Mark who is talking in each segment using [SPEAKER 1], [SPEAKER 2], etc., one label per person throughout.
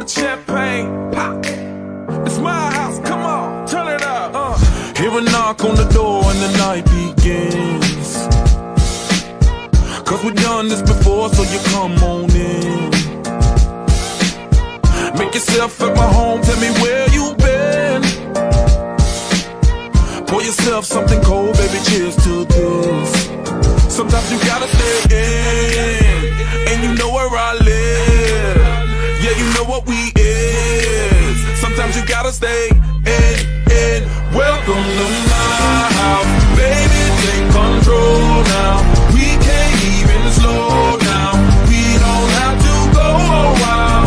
[SPEAKER 1] the champagne. Pop. It's my house, come on, turn it up. Hear a knock on the door and the night begins. Cause we've done this before, so you come on in. Make yourself at my home, tell me where you been. Pour yourself something cold, baby, cheers to this. Sometimes you gotta stay in, and you know where I live. Yeah, you know what we is. Sometimes you gotta stay in. Welcome to my house, baby, take control now. We can't even slow down. We don't have to go a while.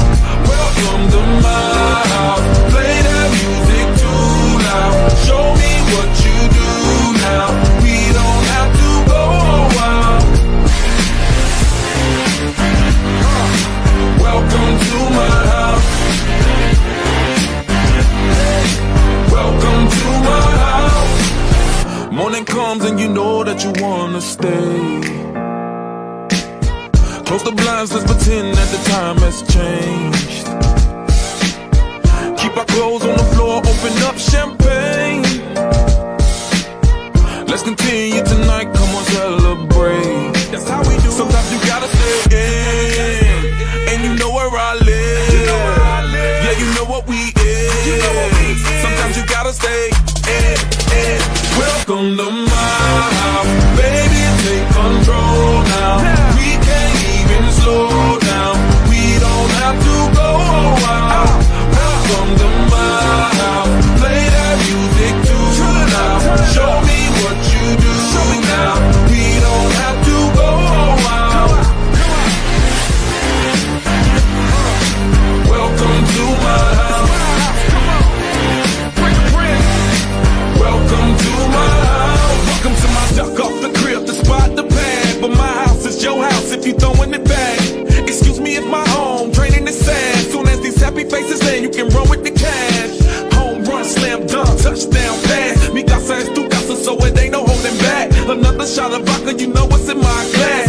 [SPEAKER 1] Welcome to my house, play that music too loud. Show me what you do now. We don't have to go a while. Welcome to my house. Welcome to my house. Morning comes and you know that you wanna stay. Close the blinds, let's pretend that the time has changed. Keep our clothes on the floor, open up champagne. Let's continue tonight, come on, celebrate. That's how we do. Sometimes you gotta stay in, and you know where I live. Yeah, you know what we is. Sometimes you gotta stay in. Welcome to my house, baby, take control now. We can't even slow down. We don't have to go a while. Welcome to my house, play that music too loud. Show me what you do now. We don't have to go a while. Welcome to my house. Welcome to my house. Welcome to my duck off the crib, the spot, the pad. But my house is your house if you throwing it back. Excuse me, it's my home, draining the sand. Soon as these happy faces land, you can run with the cash. Home run, slam dunk, touchdown pass. Mi casa es tu casa, so it ain't no holding back. Another shot of vodka, you know what's in my glass.